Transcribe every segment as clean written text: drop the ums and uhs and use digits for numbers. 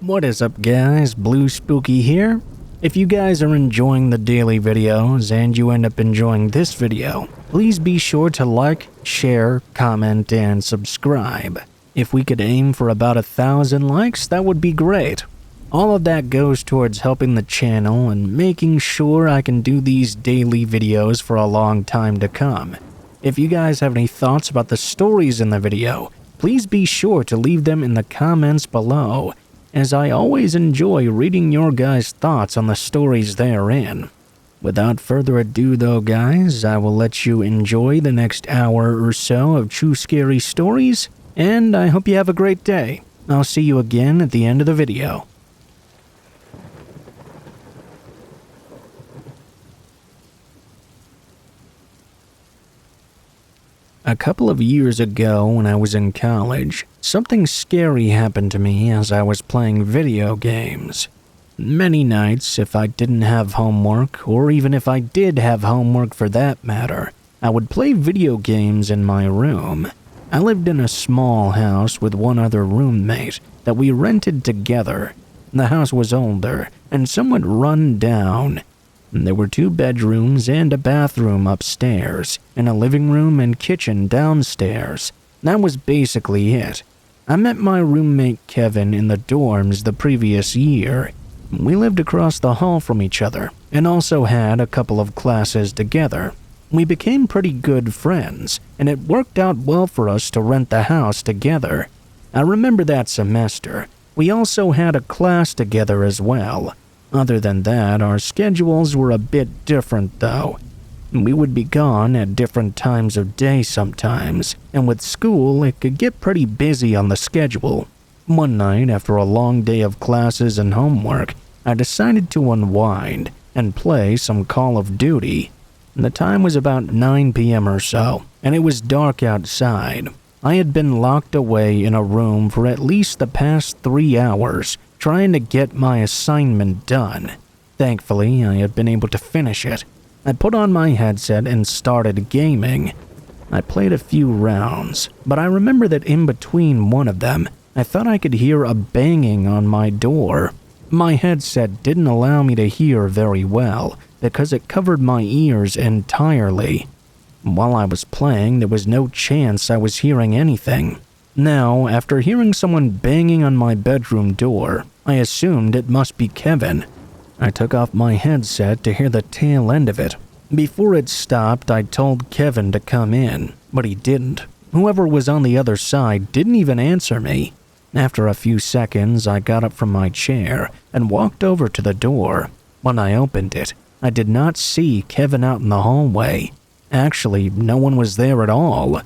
What is up guys, Blue Spooky here. If you guys are enjoying the daily videos and you end up enjoying this video, please be sure to like, share, comment, and subscribe. If we could aim for about 1,000 likes, that would be great. All of that goes towards helping the channel and making sure I can do these daily videos for a long time to come. If you guys have any thoughts about the stories in the video, please be sure to leave them in the comments below, as I always enjoy reading your guys' thoughts on the stories therein. Without further ado though guys, I will let you enjoy the next hour or so of true scary stories, and I hope you have a great day. I'll see you again at the end of the video. A couple of years ago when I was in college, something scary happened to me as I was playing video games. Many nights, if I didn't have homework, or even if I did have homework for that matter, I would play video games in my room. I lived in a small house with one other roommate that we rented together. The house was older and somewhat run down. There were 2 bedrooms and a bathroom upstairs, and a living room and kitchen downstairs. That was basically it. I met my roommate Kevin in the dorms the previous year. We lived across the hall from each other, and also had a couple of classes together. We became pretty good friends, and it worked out well for us to rent the house together. I remember that semester. We also had a class together as well. Other than that, our schedules were a bit different though. We would be gone at different times of day sometimes, and with school, it could get pretty busy on the schedule. One night, after a long day of classes and homework, I decided to unwind and play some Call of Duty. The time was about 9 p.m. or so, and it was dark outside. I had been locked away in a room for at least the past 3 hours, trying to get my assignment done. Thankfully, I had been able to finish it. I put on my headset and started gaming. I played a few rounds, but I remember that in between one of them, I thought I could hear a banging on my door. My headset didn't allow me to hear very well because it covered my ears entirely. While I was playing, there was no chance I was hearing anything. Now, after hearing someone banging on my bedroom door, I assumed it must be Kevin. I took off my headset to hear the tail end of it. Before it stopped, I told Kevin to come in, but he didn't. Whoever was on the other side didn't even answer me. After a few seconds, I got up from my chair and walked over to the door. When I opened it, I did not see Kevin out in the hallway. Actually, no one was there at all.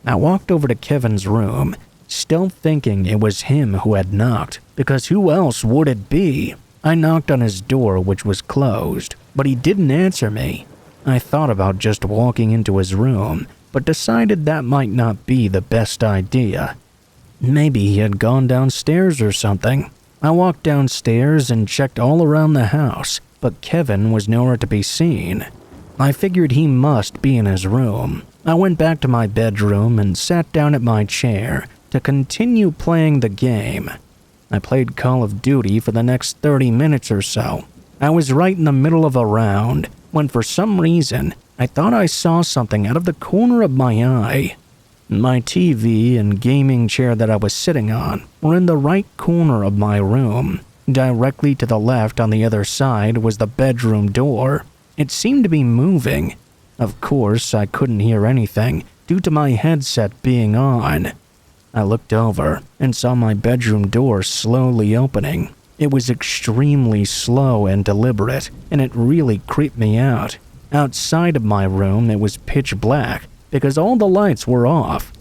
I walked over to Kevin's room, still thinking it was him who had knocked, because who else would it be? I knocked on his door, which was closed, but he didn't answer me. I thought about just walking into his room, but decided that might not be the best idea. Maybe he had gone downstairs or something. I walked downstairs and checked all around the house, but Kevin was nowhere to be seen. I figured he must be in his room. I went back to my bedroom and sat down at my chair to continue playing the game. I played Call of Duty for the next 30 minutes or so. I was right in the middle of a round when for some reason I thought I saw something out of the corner of my eye. My TV and gaming chair that I was sitting on were in the right corner of my room. Directly to the left on the other side was the bedroom door. It seemed to be moving. Of course, I couldn't hear anything due to my headset being on. I looked over and saw my bedroom door slowly opening. It was extremely slow and deliberate, and it really creeped me out. Outside of my room, it was pitch black because all the lights were off.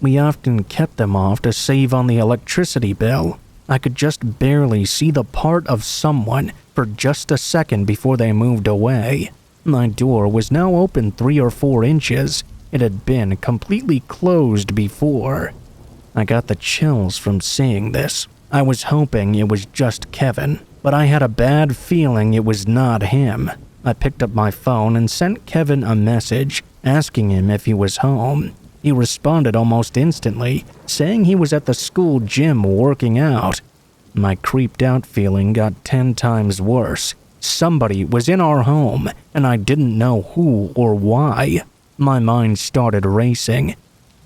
We often kept them off to save on the electricity bill. I could just barely see the part of someone for just a second before they moved away. My door was now open 3 or 4 inches. It had been completely closed before. I got the chills from seeing this. I was hoping it was just Kevin, but I had a bad feeling it was not him. I picked up my phone and sent Kevin a message asking him if he was home. He responded almost instantly, saying he was at the school gym working out. My creeped out feeling got 10 times worse. Somebody was in our home, and I didn't know who or why. My mind started racing.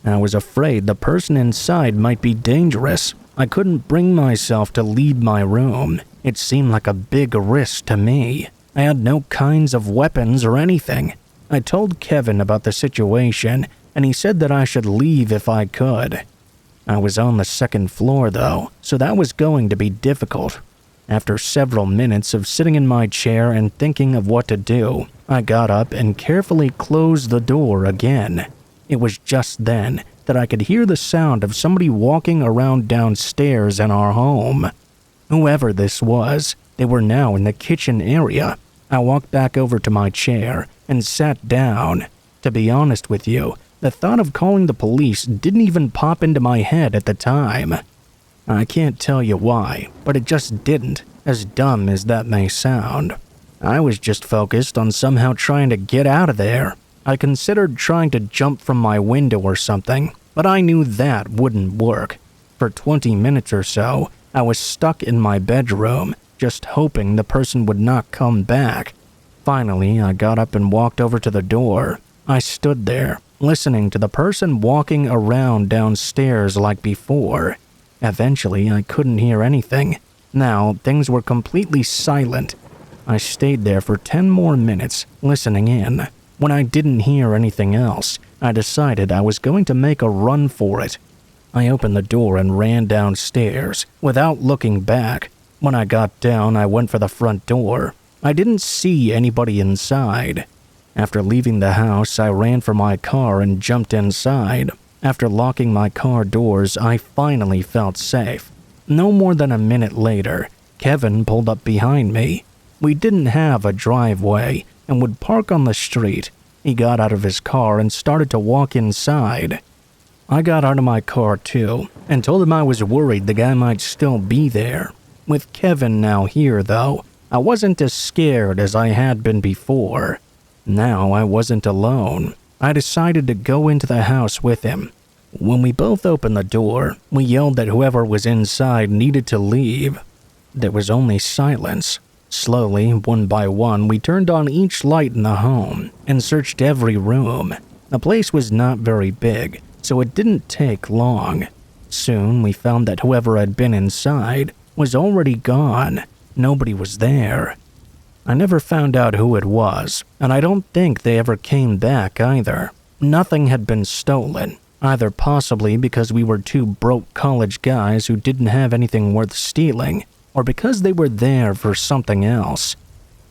I was afraid the person inside might be dangerous. I couldn't bring myself to leave my room. It seemed like a big risk to me. I had no kinds of weapons or anything. I told Kevin about the situation, and he said that I should leave if I could. I was on the second floor though, so that was going to be difficult. After several minutes of sitting in my chair and thinking of what to do, I got up and carefully closed the door again. It was just then that I could hear the sound of somebody walking around downstairs in our home. Whoever this was, they were now in the kitchen area. I walked back over to my chair and sat down. To be honest with you, the thought of calling the police didn't even pop into my head at the time. I can't tell you why, but it just didn't, as dumb as that may sound. I was just focused on somehow trying to get out of there. I considered trying to jump from my window or something, but I knew that wouldn't work. For 20 minutes or so, I was stuck in my bedroom, just hoping the person would not come back. Finally, I got up and walked over to the door. I stood there, listening to the person walking around downstairs like before. Eventually, I couldn't hear anything. Now, things were completely silent. I stayed there for 10 more minutes, listening in. When I didn't hear anything else, I decided I was going to make a run for it. I opened the door and ran downstairs, without looking back. When I got down, I went for the front door. I didn't see anybody inside. After leaving the house, I ran for my car and jumped inside. After locking my car doors, I finally felt safe. No more than a minute later, Kevin pulled up behind me. We didn't have a driveway and would park on the street. He got out of his car and started to walk inside. I got out of my car too and told him I was worried the guy might still be there. With Kevin now here though, I wasn't as scared as I had been before. Now I wasn't alone. I decided to go into the house with him. When we both opened the door, we yelled that whoever was inside needed to leave. There was only silence. Slowly, one by one, we turned on each light in the home and searched every room. The place was not very big, so it didn't take long. Soon, we found that whoever had been inside was already gone. Nobody was there. I never found out who it was, and I don't think they ever came back either. Nothing had been stolen, either possibly because we were two broke college guys who didn't have anything worth stealing, or because they were there for something else.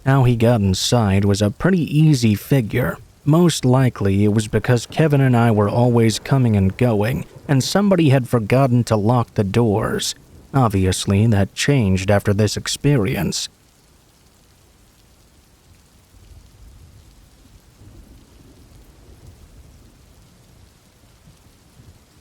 How he got inside was a pretty easy figure. Most likely it was because Kevin and I were always coming and going, and somebody had forgotten to lock the doors. Obviously, that changed after this experience.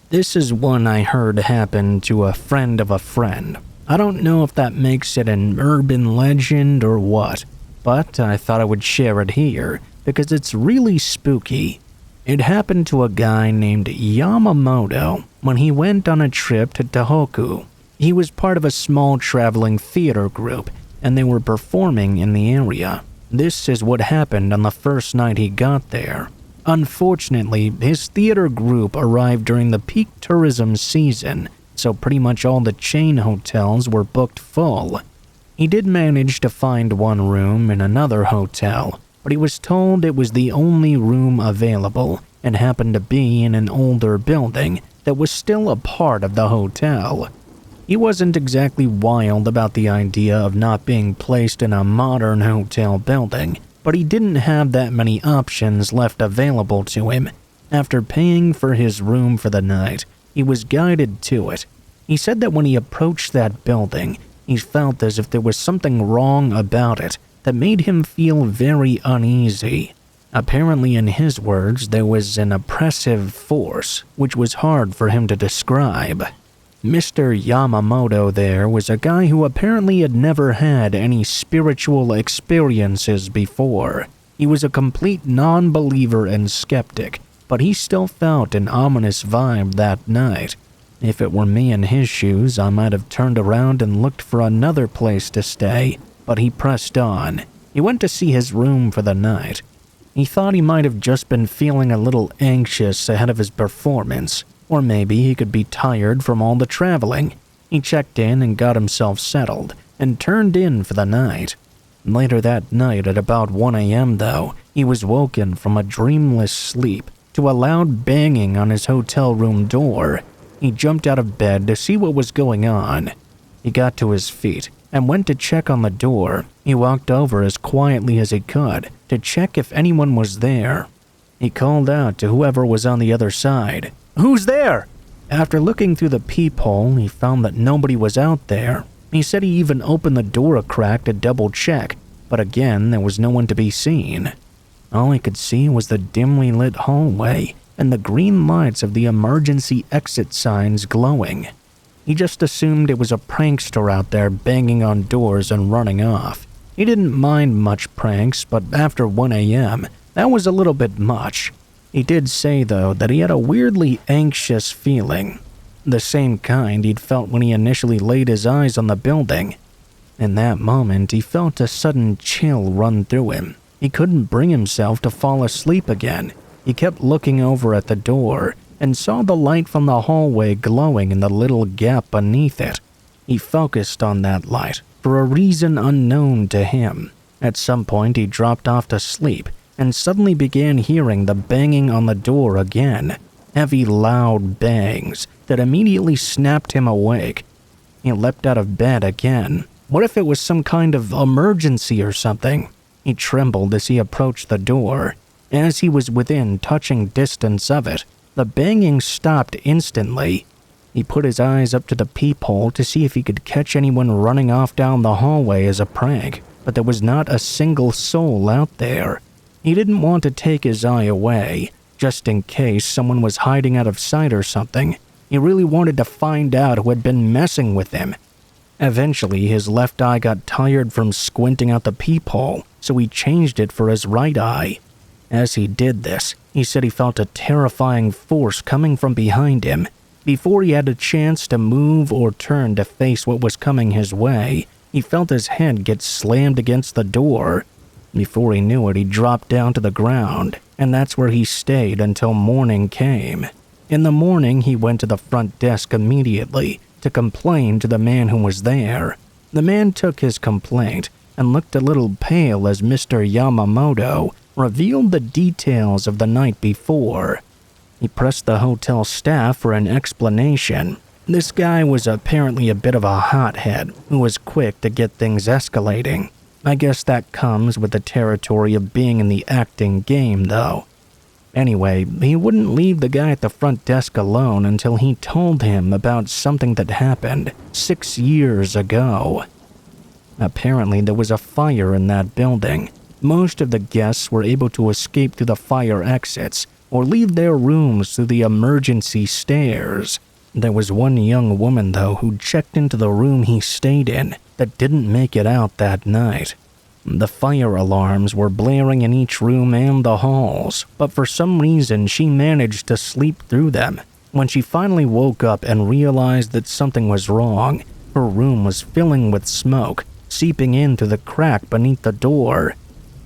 This is one I heard happen to a friend of a friend. I don't know if that makes it an urban legend or what, but I thought I would share it here because it's really spooky. It happened to a guy named Yamamoto when he went on a trip to Tohoku. He was part of a small traveling theater group, and they were performing in the area. This is what happened on the first night he got there. Unfortunately, his theater group arrived during the peak tourism season, so pretty much all the chain hotels were booked full. He did manage to find one room in another hotel, but he was told it was the only room available and happened to be in an older building that was still a part of the hotel. He wasn't exactly wild about the idea of not being placed in a modern hotel building, but he didn't have that many options left available to him. After paying for his room for the night, he was guided to it. He said that when he approached that building, he felt as if there was something wrong about it that made him feel very uneasy. Apparently, in his words, there was an oppressive force, which was hard for him to describe. Mr. Yamamoto there was a guy who apparently had never had any spiritual experiences before. He was a complete non-believer and skeptic, but he still felt an ominous vibe that night. If it were me in his shoes, I might have turned around and looked for another place to stay, but he pressed on. He went to see his room for the night. He thought he might have just been feeling a little anxious ahead of his performance, or maybe he could be tired from all the traveling. He checked in and got himself settled, and turned in for the night. Later that night at about 1 a.m. though, he was woken from a dreamless sleep to a loud banging on his hotel room door. He jumped out of bed to see what was going on. He got to his feet and went to check on the door. He walked over as quietly as he could to check if anyone was there. He called out to whoever was on the other side, "Who's there?" After looking through the peephole, he found that nobody was out there. He said he even opened the door a crack to double check, but again, there was no one to be seen. All he could see was the dimly lit hallway and the green lights of the emergency exit signs glowing. He just assumed it was a prankster out there banging on doors and running off. He didn't mind much pranks, but after 1 a.m., that was a little bit much. He did say, though, that he had a weirdly anxious feeling, the same kind he'd felt when he initially laid his eyes on the building. In that moment, he felt a sudden chill run through him. He couldn't bring himself to fall asleep again. He kept looking over at the door and saw the light from the hallway glowing in the little gap beneath it. He focused on that light for a reason unknown to him. At some point, he dropped off to sleep and suddenly began hearing the banging on the door again. Heavy, loud bangs that immediately snapped him awake. He leapt out of bed again. What if it was some kind of emergency or something? He trembled as he approached the door. As he was within touching distance of it, the banging stopped instantly. He put his eyes up to the peephole to see if he could catch anyone running off down the hallway as a prank, but there was not a single soul out there. He didn't want to take his eye away, just in case someone was hiding out of sight or something. He really wanted to find out who had been messing with him. Eventually, his left eye got tired from squinting out the peephole, so he changed it for his right eye. As he did this, he said he felt a terrifying force coming from behind him. Before he had a chance to move or turn to face what was coming his way, he felt his head get slammed against the door. Before he knew it, he dropped down to the ground, and that's where he stayed until morning came. In the morning, he went to the front desk immediately to complain to the man who was there. The man took his complaint and looked a little pale as Mr. Yamamoto revealed the details of the night before. He pressed the hotel staff for an explanation. This guy was apparently a bit of a hothead who was quick to get things escalating. I guess that comes with the territory of being in the acting game, though. Anyway, he wouldn't leave the guy at the front desk alone until he told him about something that happened 6 years ago. Apparently, there was a fire in that building. Most of the guests were able to escape through the fire exits or leave their rooms through the emergency stairs. There was one young woman, though, who checked into the room he stayed in that didn't make it out that night. The fire alarms were blaring in each room and the halls, but for some reason she managed to sleep through them. When she finally woke up and realized that something was wrong, her room was filling with smoke, seeping in through the crack beneath the door.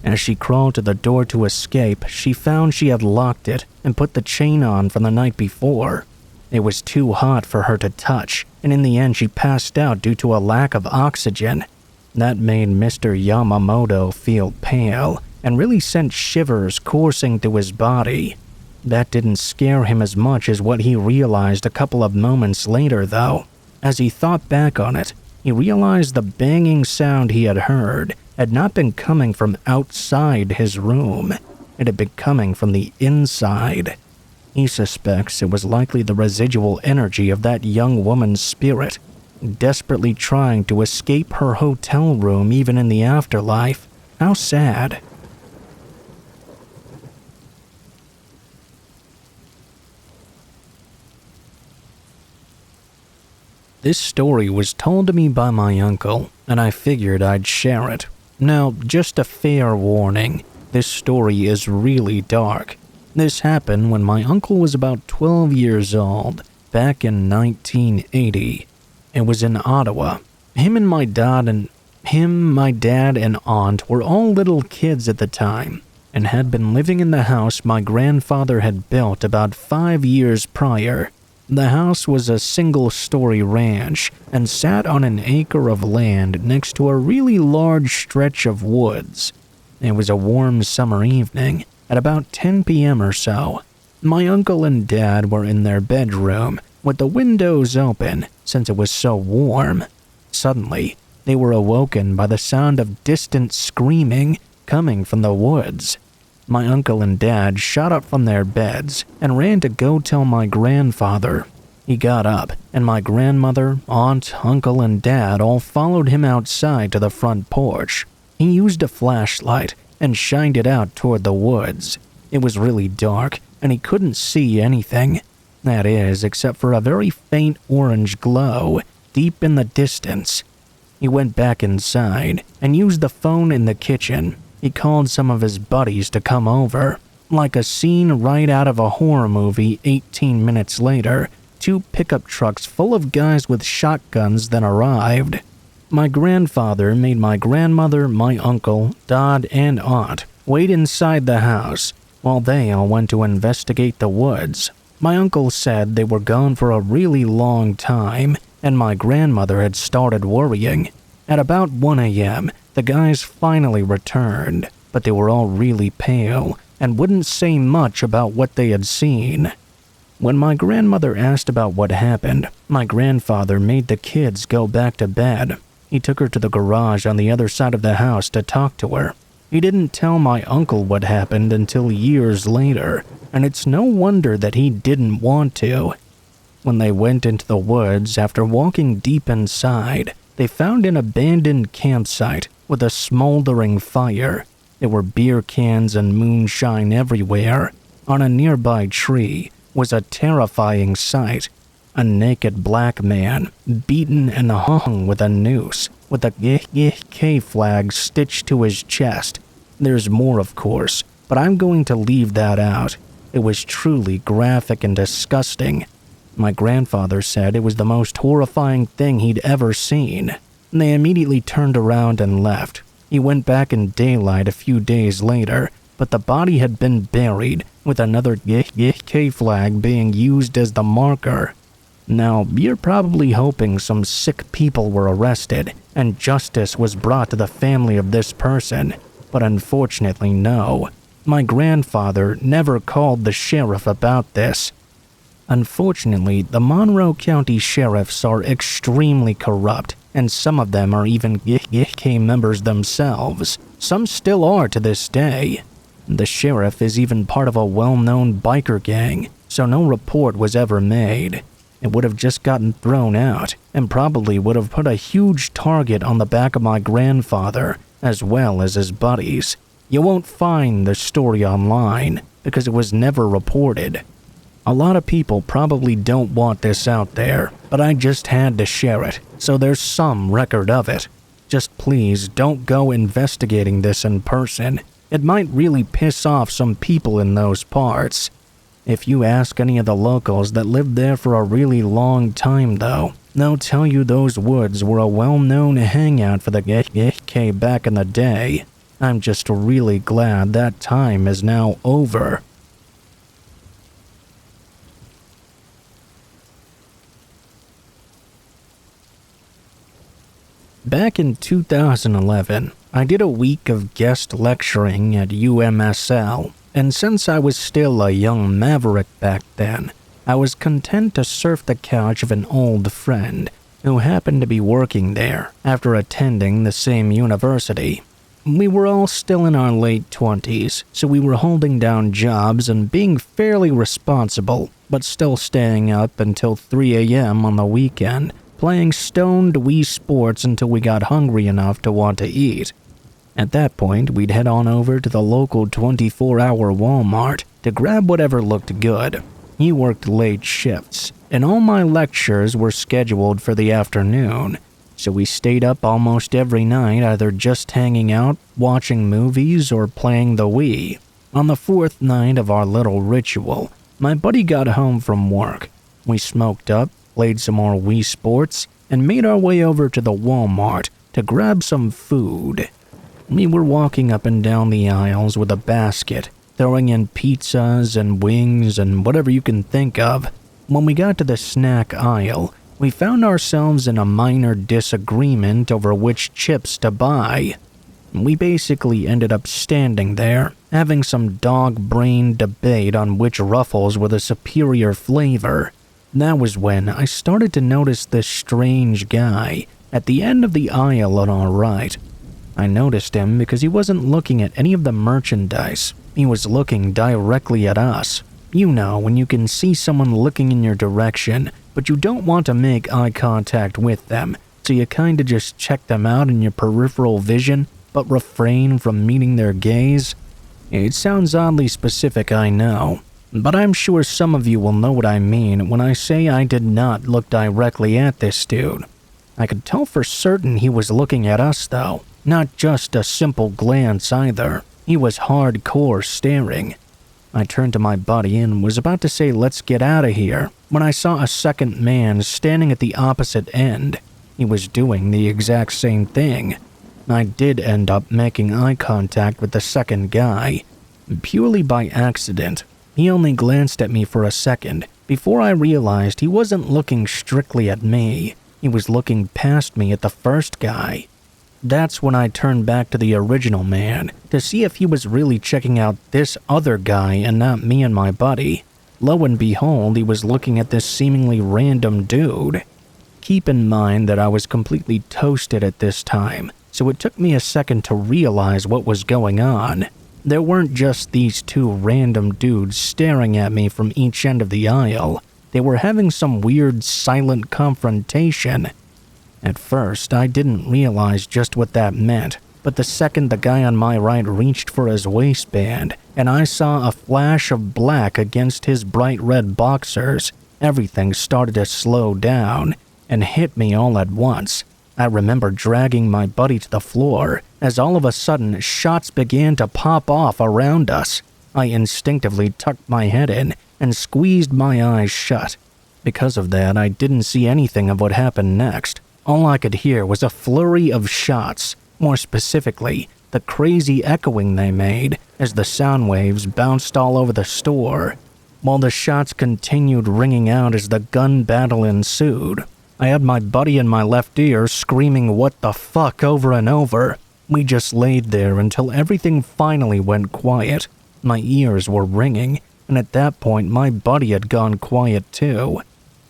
As she crawled to the door to escape, she found she had locked it and put the chain on from the night before. It was too hot for her to touch, and in the end she passed out due to a lack of oxygen. That made Mr. Yamamoto feel pale and really sent shivers coursing through his body. That didn't scare him as much as what he realized a couple of moments later, though. As he thought back on it, he realized the banging sound he had heard had not been coming from outside his room. It had been coming from the inside. He suspects it was likely the residual energy of that young woman's spirit, desperately trying to escape her hotel room even in the afterlife. How sad. This story was told to me by my uncle, and I figured I'd share it. Now, just a fair warning, this story is really dark. This happened when my uncle was about 12 years old. back in 1980. It was in Ottawa. My dad and aunt were all little kids at the time and had been living in the house my grandfather had built about 5 years prior. The house was a single-story ranch and sat on an acre of land next to a really large stretch of woods. It was a warm summer evening at about 10 p.m. or so. My uncle and dad were in their bedroom with the windows open since it was so warm. Suddenly, they were awoken by the sound of distant screaming coming from the woods. My uncle and dad shot up from their beds and ran to go tell my grandfather. He got up, and my grandmother, aunt, uncle, and dad all followed him outside to the front porch. He used a flashlight and shined it out toward the woods. It was really dark, and he couldn't see anything. That is, except for a very faint orange glow deep in the distance. He went back inside and used the phone in the kitchen. He called some of his buddies to come over. Like a scene right out of a horror movie 18 minutes later, 2 pickup trucks full of guys with shotguns then arrived. My grandfather made my grandmother, my uncle, dad, and aunt wait inside the house while they all went to investigate the woods. My uncle said they were gone for a really long time, and my grandmother had started worrying. At about 1 a.m., the guys finally returned, but they were all really pale and wouldn't say much about what they had seen. When my grandmother asked about what happened, my grandfather made the kids go back to bed. He took her to the garage on the other side of the house to talk to her. He didn't tell my uncle what happened until years later, and it's no wonder that he didn't want to. When they went into the woods after walking deep inside, they found an abandoned campsite with a smoldering fire. There were beer cans and moonshine everywhere. On a nearby tree was a terrifying sight. A naked black man, beaten and hung with a noose, with a KKK flag stitched to his chest. There's more, of course, but I'm going to leave that out. It was truly graphic and disgusting. My grandfather said it was the most horrifying thing he'd ever seen. They immediately turned around and left. He went back in daylight a few days later, but the body had been buried, with another KKK flag being used as the marker. Now, you're probably hoping some sick people were arrested and justice was brought to the family of this person, but unfortunately no. My grandfather never called the sheriff about this. Unfortunately, the Monroe County sheriffs are extremely corrupt, and some of them are even KKK members themselves. Some still are to this day. The sheriff is even part of a well-known biker gang, so no report was ever made. It would have just gotten thrown out, and probably would have put a huge target on the back of my grandfather, as well as his buddies. You won't find the story online, because it was never reported. A lot of people probably don't want this out there, but I just had to share it, so there's some record of it. Just please don't go investigating this in person. It might really piss off some people in those parts. If you ask any of the locals that lived there for a really long time though, they'll tell you those woods were a well-known hangout for the KKK back in the day. I'm just really glad that time is now over. Back in 2011, I did a week of guest lecturing at UMSL, and since I was still a young maverick back then, I was content to surf the couch of an old friend who happened to be working there after attending the same university. We were all still in our late 20s, so we were holding down jobs and being fairly responsible, but still staying up until 3 a.m. on the weekend, playing stoned Wii Sports until we got hungry enough to want to eat. At that point, we'd head on over to the local 24-hour Walmart to grab whatever looked good. He worked late shifts, and all my lectures were scheduled for the afternoon, so we stayed up almost every night either just hanging out, watching movies, or playing the Wii. On the 4th night of our little ritual, my buddy got home from work. We smoked up, played some more Wii Sports, and made our way over to the Walmart to grab some food. We were walking up and down the aisles with a basket, throwing in pizzas and wings and whatever you can think of. When we got to the snack aisle, we found ourselves in a minor disagreement over which chips to buy. We basically ended up standing there, having some dog-brained debate on which Ruffles were the superior flavor. That was when I started to notice this strange guy at the end of the aisle on our right. I noticed him because he wasn't looking at any of the merchandise. He was looking directly at us. You know, when you can see someone looking in your direction, but you don't want to make eye contact with them, so you kinda just check them out in your peripheral vision, but refrain from meeting their gaze? It sounds oddly specific, I know, but I'm sure some of you will know what I mean when I say I did not look directly at this dude. I could tell for certain he was looking at us though, not just a simple glance either. He was hardcore staring. I turned to my buddy and was about to say let's get out of here when I saw a second man standing at the opposite end. He was doing the exact same thing. I did end up making eye contact with the second guy, purely by accident. He only glanced at me for a second before I realized he wasn't looking strictly at me. He was looking past me at the first guy. That's when I turned back to the original man to see if he was really checking out this other guy and not me and my buddy. Lo and behold, he was looking at this seemingly random dude. Keep in mind that I was completely toasted at this time, so it took me a second to realize what was going on. There weren't just these two random dudes staring at me from each end of the aisle. They were having some weird silent confrontation. At first, I didn't realize just what that meant, but the second the guy on my right reached for his waistband, and I saw a flash of black against his bright red boxers, everything started to slow down and hit me all at once. I remember dragging my buddy to the floor as all of a sudden shots began to pop off around us. I instinctively tucked my head in and squeezed my eyes shut. Because of that, I didn't see anything of what happened next. All I could hear was a flurry of shots, more specifically, the crazy echoing they made as the sound waves bounced all over the store, while the shots continued ringing out as the gun battle ensued. I had my buddy in my left ear screaming "what the fuck" over and over. We just laid there until everything finally went quiet. My ears were ringing, and at that point my buddy had gone quiet too.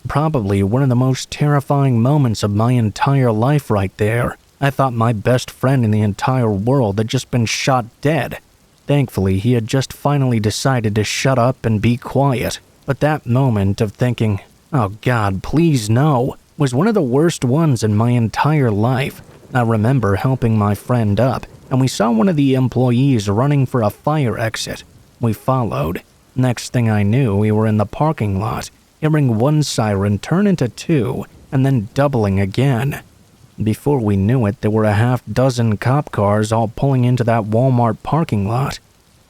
Probably one of the most terrifying moments of my entire life right there. I thought my best friend in the entire world had just been shot dead. Thankfully, he had just finally decided to shut up and be quiet. But that moment of thinking, "Oh God, please no," was one of the worst ones in my entire life. I remember helping my friend up, and we saw one of the employees running for a fire exit. We followed. Next thing I knew, we were in the parking lot, hearing one siren turn into two, and then doubling again. Before we knew it, there were a half-dozen cop cars all pulling into that Walmart parking lot.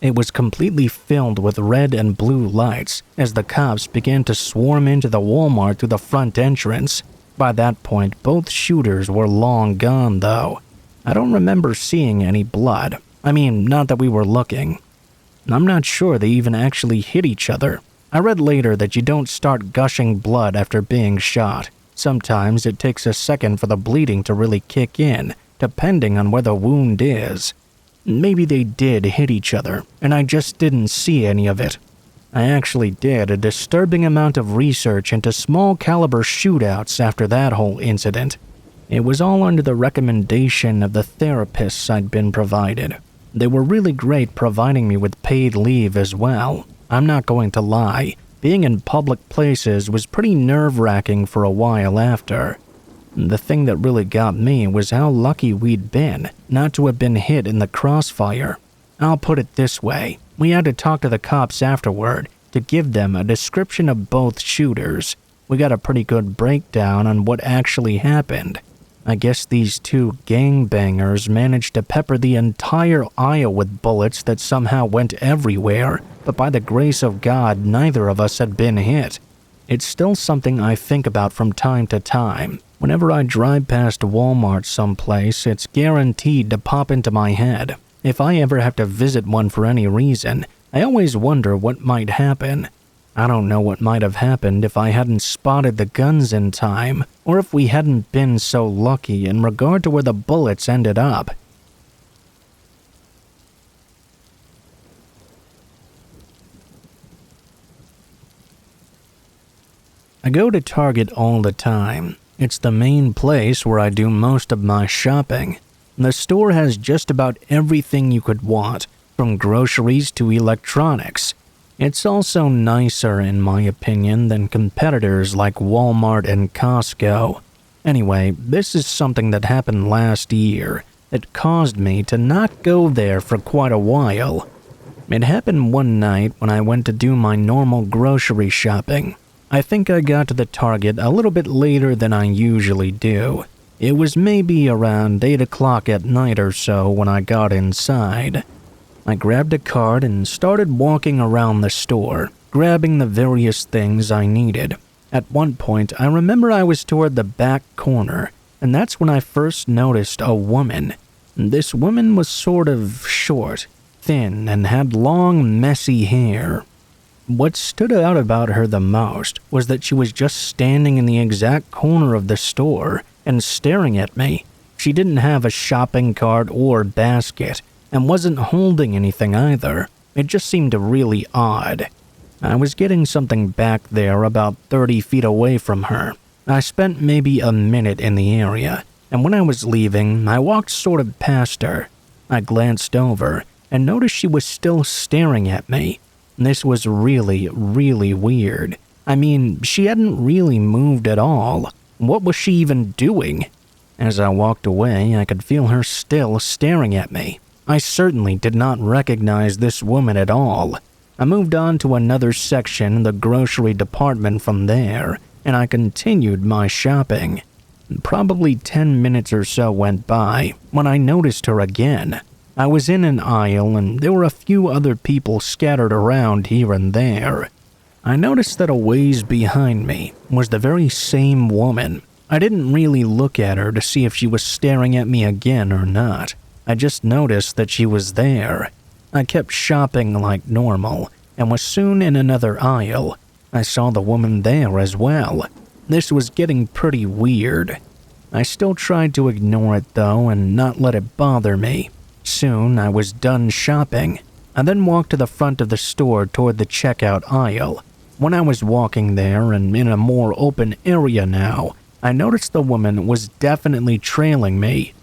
It was completely filled with red and blue lights as the cops began to swarm into the Walmart through the front entrance. By that point, both shooters were long gone, though. I don't remember seeing any blood. I mean, not that we were looking. I'm not sure they even actually hit each other. I read later that you don't start gushing blood after being shot. Sometimes it takes a second for the bleeding to really kick in, depending on where the wound is. Maybe they did hit each other, and I just didn't see any of it. I actually did a disturbing amount of research into small caliber shootouts after that whole incident. It was all under the recommendation of the therapists I'd been provided. They were really great providing me with paid leave as well. I'm not going to lie, being in public places was pretty nerve-wracking for a while after. The thing that really got me was how lucky we'd been not to have been hit in the crossfire. I'll put it this way, we had to talk to the cops afterward to give them a description of both shooters. We got a pretty good breakdown on what actually happened. I guess these two gangbangers managed to pepper the entire aisle with bullets that somehow went everywhere, but by the grace of God, neither of us had been hit. It's still something I think about from time to time. Whenever I drive past Walmart someplace, it's guaranteed to pop into my head. If I ever have to visit one for any reason, I always wonder what might happen. I don't know what might have happened if I hadn't spotted the guns in time, or if we hadn't been so lucky in regard to where the bullets ended up. I go to Target all the time. It's the main place where I do most of my shopping. The store has just about everything you could want, from groceries to electronics. It's also nicer, in my opinion, than competitors like Walmart and Costco. Anyway, this is something that happened last year that caused me to not go there for quite a while. It happened one night when I went to do my normal grocery shopping. I think I got to the Target a little bit later than I usually do. It was maybe around 8 o'clock at night or so when I got inside. I grabbed a cart and started walking around the store, grabbing the various things I needed. At one point, I remember I was toward the back corner, and that's when I first noticed a woman. This woman was sort of short, thin, and had long, messy hair. What stood out about her the most was that she was just standing in the exact corner of the store and staring at me. She didn't have a shopping cart or basket, and wasn't holding anything either. It just seemed really odd. I was getting something back there about 30 feet away from her. I spent maybe a minute in the area, and when I was leaving, I walked sort of past her. I glanced over and noticed she was still staring at me. This was really, really weird. I mean, she hadn't really moved at all. What was she even doing? As I walked away, I could feel her still staring at me. I certainly did not recognize this woman at all. I moved on to another section in the grocery department from there, and I continued my shopping. Probably 10 minutes or so went by when I noticed her again. I was in an aisle and there were a few other people scattered around here and there. I noticed that a ways behind me was the very same woman. I didn't really look at her to see if she was staring at me again or not. I just noticed that she was there. I kept shopping like normal and was soon in another aisle. I saw the woman there as well. This was getting pretty weird. I still tried to ignore it though and not let it bother me. Soon I was done shopping. I then walked to the front of the store toward the checkout aisle. When I was walking there and in a more open area now, I noticed the woman was definitely trailing me.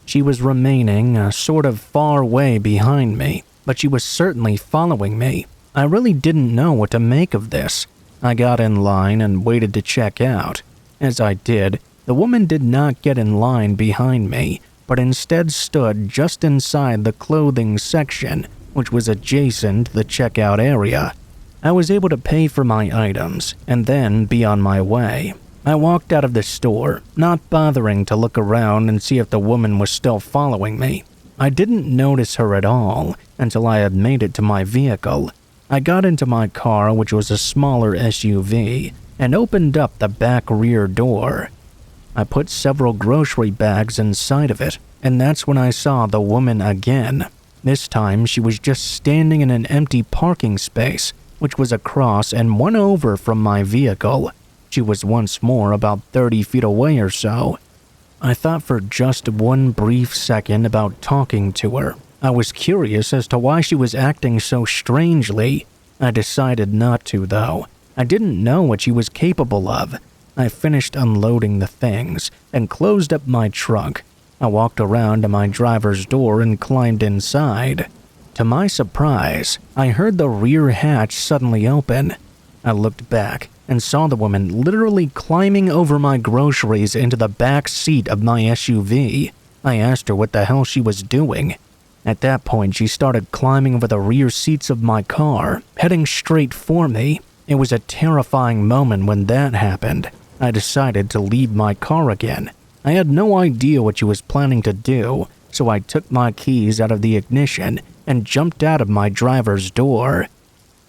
She was remaining a sort of far way behind me, but she was certainly following me. I really didn't know what to make of this. I got in line and waited to check out. As I did, the woman did not get in line behind me, but instead stood just inside the clothing section, which was adjacent to the checkout area. I was able to pay for my items and then be on my way. I walked out of the store, not bothering to look around and see if the woman was still following me. I didn't notice her at all until I had made it to my vehicle. I got into my car, which was a smaller SUV, and opened up the back rear door. I put several grocery bags inside of it, and that's when I saw the woman again. This time, she was just standing in an empty parking space, which was across and one over from my vehicle. She was once more about 30 feet away or so. I thought for just one brief second about talking to her. I was curious as to why she was acting so strangely. I decided not to, though. I didn't know what she was capable of. I finished unloading the things and closed up my trunk. I walked around to my driver's door and climbed inside. To my surprise, I heard the rear hatch suddenly open. I looked back and saw the woman literally climbing over my groceries into the back seat of my SUV. I asked her what the hell she was doing. At that point, she started climbing over the rear seats of my car, heading straight for me. It was a terrifying moment when that happened. I decided to leave my car again. I had no idea what she was planning to do, so I took my keys out of the ignition and jumped out of my driver's door.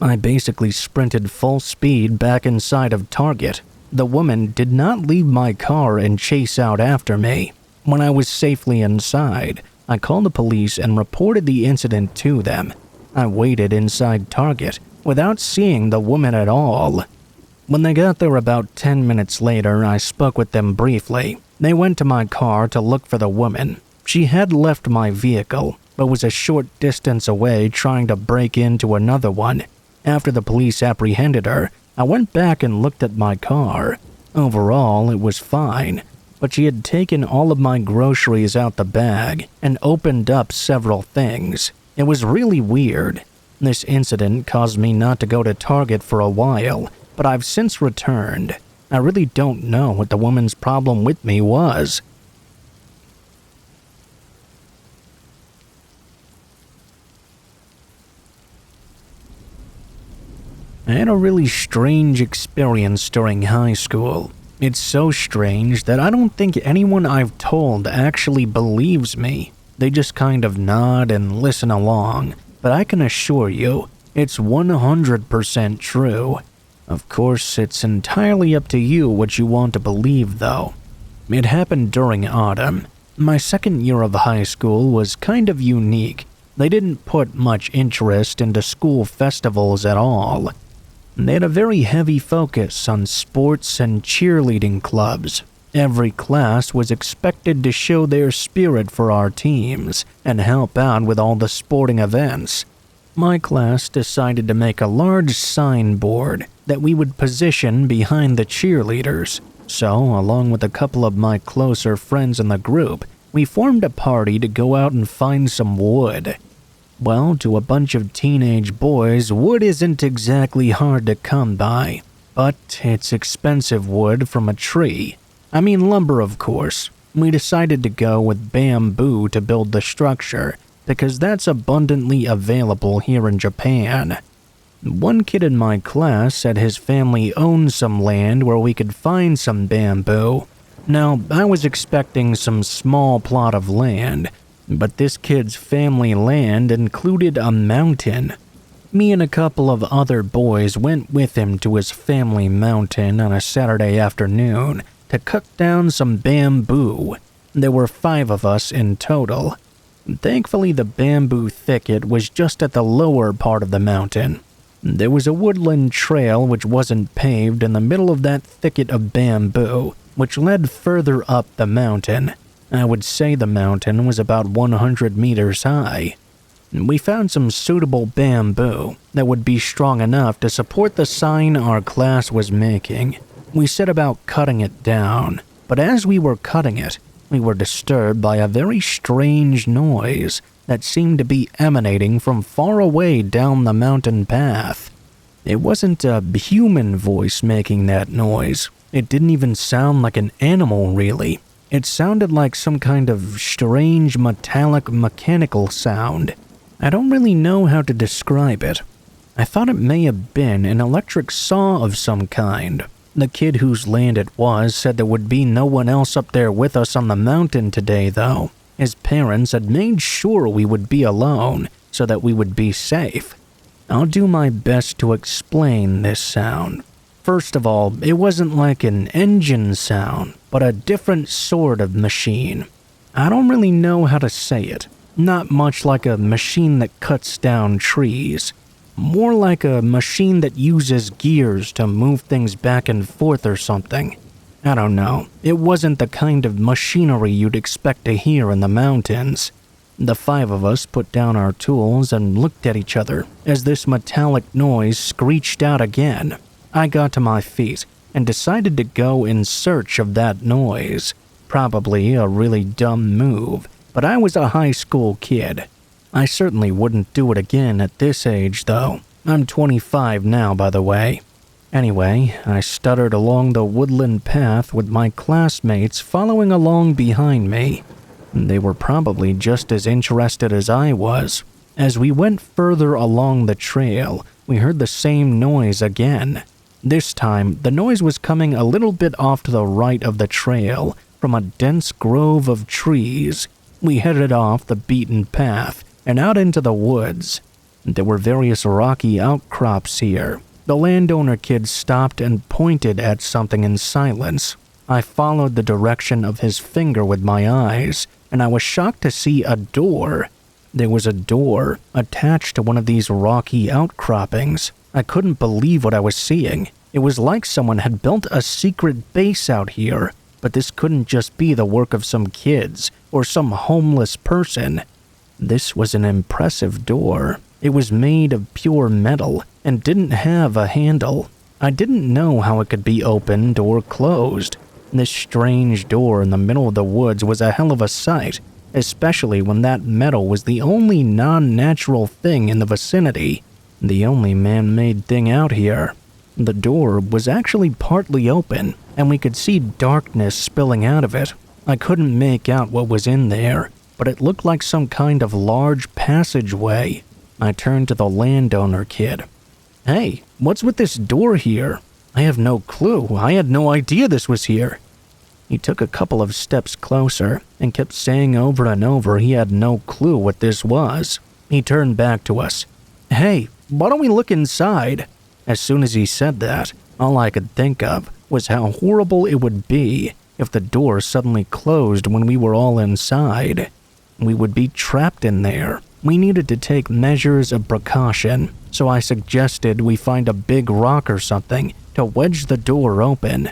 I basically sprinted full speed back inside of Target. The woman did not leave my car and chase out after me. When I was safely inside, I called the police and reported the incident to them. I waited inside Target without seeing the woman at all. When they got there about 10 minutes later, I spoke with them briefly. They went to my car to look for the woman. She had left my vehicle, but was a short distance away trying to break into another one. After the police apprehended her, I went back and looked at my car. Overall, it was fine, but she had taken all of my groceries out the bag and opened up several things. It was really weird. This incident caused me not to go to Target for a while, but I've since returned. I really don't know what the woman's problem with me was. I had a really strange experience during high school. It's so strange that I don't think anyone I've told actually believes me. They just kind of nod and listen along, but I can assure you, it's 100% true. Of course, it's entirely up to you what you want to believe, though. It happened during autumn. My second year of high school was kind of unique. They didn't put much interest into school festivals at all. They had a very heavy focus on sports and cheerleading clubs. Every class was expected to show their spirit for our teams and help out with all the sporting events. My class decided to make a large signboard that we would position behind the cheerleaders. So, along with a couple of my closer friends in the group, we formed a party to go out and find some wood. Well, to a bunch of teenage boys, wood isn't exactly hard to come by, but it's expensive wood from a tree. I mean lumber, of course. We decided to go with bamboo to build the structure, because that's abundantly available here in Japan. One kid in my class said his family owned some land where we could find some bamboo. Now, I was expecting some small plot of land, but this kid's family land included a mountain. Me and a couple of other boys went with him to his family mountain on a Saturday afternoon to cut down some bamboo. There were 5 of us in total. Thankfully, the bamboo thicket was just at the lower part of the mountain. There was a woodland trail which wasn't paved in the middle of that thicket of bamboo, which led further up the mountain. I would say the mountain was about 100 meters high. We found some suitable bamboo that would be strong enough to support the sign our class was making. We set about cutting it down, but as we were cutting it, we were disturbed by a very strange noise that seemed to be emanating from far away down the mountain path. It wasn't a human voice making that noise. It didn't even sound like an animal, really. It sounded like some kind of strange metallic mechanical sound. I don't really know how to describe it. I thought it may have been an electric saw of some kind. The kid whose land it was said there would be no one else up there with us on the mountain today, though. His parents had made sure we would be alone so that we would be safe. I'll do my best to explain this sound. First of all, it wasn't like an engine sound, but a different sort of machine. I don't really know how to say it. Not much like a machine that cuts down trees. More like a machine that uses gears to move things back and forth or something. I don't know. It wasn't the kind of machinery you'd expect to hear in the mountains. The 5 of us put down our tools and looked at each other as this metallic noise screeched out again. I got to my feet and decided to go in search of that noise. Probably a really dumb move, but I was a high school kid. I certainly wouldn't do it again at this age, though. I'm 25 now, by the way. Anyway, I stuttered along the woodland path with my classmates following along behind me. They were probably just as interested as I was. As we went further along the trail, we heard the same noise again. This time, the noise was coming a little bit off to the right of the trail from a dense grove of trees. We headed off the beaten path and out into the woods. There were various rocky outcrops here. The landowner kid stopped and pointed at something in silence. I followed the direction of his finger with my eyes, and I was shocked to see a door. There was a door attached to one of these rocky outcroppings. I couldn't believe what I was seeing. It was like someone had built a secret base out here, but this couldn't just be the work of some kids or some homeless person. This was an impressive door. It was made of pure metal and didn't have a handle. I didn't know how it could be opened or closed. This strange door in the middle of the woods was a hell of a sight, especially when that metal was the only non-natural thing in the vicinity, the only man-made thing out here. The door was actually partly open, and we could see darkness spilling out of it. I couldn't make out what was in there, but it looked like some kind of large passageway. I turned to the landowner kid. "Hey, what's with this door here? I have no clue. I had no idea this was here." He took a couple of steps closer and kept saying over and over he had no clue what this was. He turned back to us. "Hey, why don't we look inside?" As soon as he said that, all I could think of was how horrible it would be if the door suddenly closed when we were all inside. We would be trapped in there. We needed to take measures of precaution, so I suggested we find a big rock or something to wedge the door open.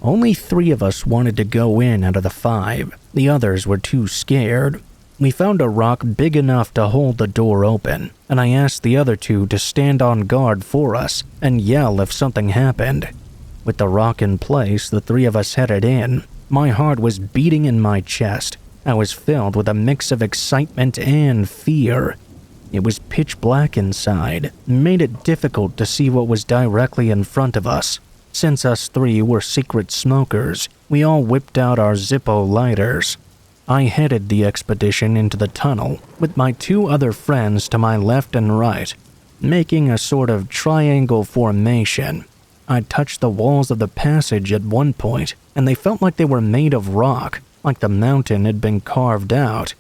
Only 3 of us wanted to go in out of the 5. The others were too scared. We found a rock big enough to hold the door open, and I asked the other 2 to stand on guard for us and yell if something happened. With the rock in place, the 3 of us headed in. My heart was beating in my chest. I was filled with a mix of excitement and fear. It was pitch black inside, made it difficult to see what was directly in front of us. Since us 3 were secret smokers, we all whipped out our Zippo lighters. I headed the expedition into the tunnel with my 2 other friends to my left and right, making a sort of triangle formation. I touched the walls of the passage at one point, and they felt like they were made of rock, like the mountain had been carved out.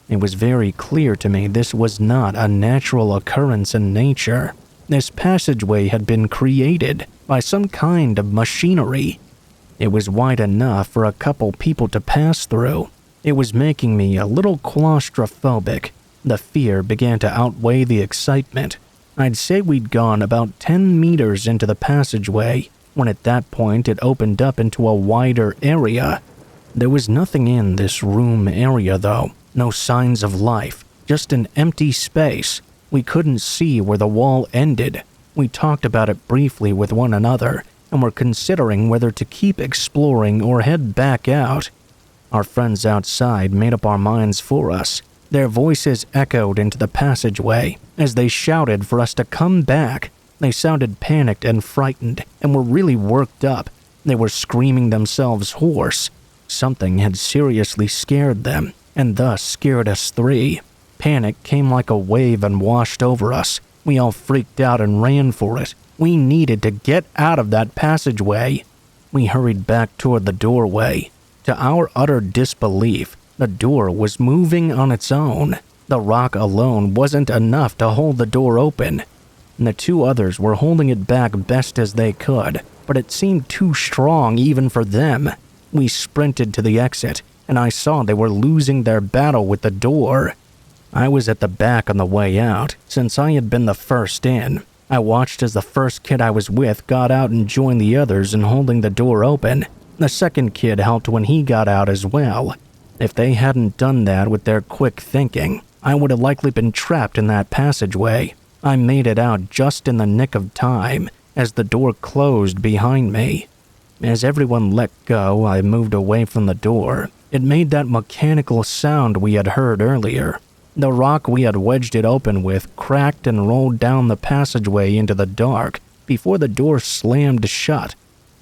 It was very clear to me this was not a natural occurrence in nature. This passageway had been created by some kind of machinery. It was wide enough for a couple people to pass through. It was making me a little claustrophobic. The fear began to outweigh the excitement. I'd say we'd gone about 10 meters into the passageway, when at that point it opened up into a wider area. There was nothing in this room area though, no signs of life, just an empty space. We couldn't see where the wall ended. We talked about it briefly with one another, and were considering whether to keep exploring or head back out. Our friends outside made up our minds for us. Their voices echoed into the passageway as they shouted for us to come back. They sounded panicked and frightened and were really worked up. They were screaming themselves hoarse. Something had seriously scared them, and thus scared us 3. Panic came like a wave and washed over us. We all freaked out and ran for it. We needed to get out of that passageway. We hurried back toward the doorway. To our utter disbelief, the door was moving on its own. The rock alone wasn't enough to hold the door open. The 2 others were holding it back best as they could, but it seemed too strong even for them. We sprinted to the exit, and I saw they were losing their battle with the door. I was at the back on the way out, since I had been the first in. I watched as the first kid I was with got out and joined the others in holding the door open. The second kid helped when he got out as well. If they hadn't done that with their quick thinking, I would have likely been trapped in that passageway. I made it out just in the nick of time as the door closed behind me. As everyone let go, I moved away from the door. It made that mechanical sound we had heard earlier. The rock we had wedged it open with cracked and rolled down the passageway into the dark before the door slammed shut.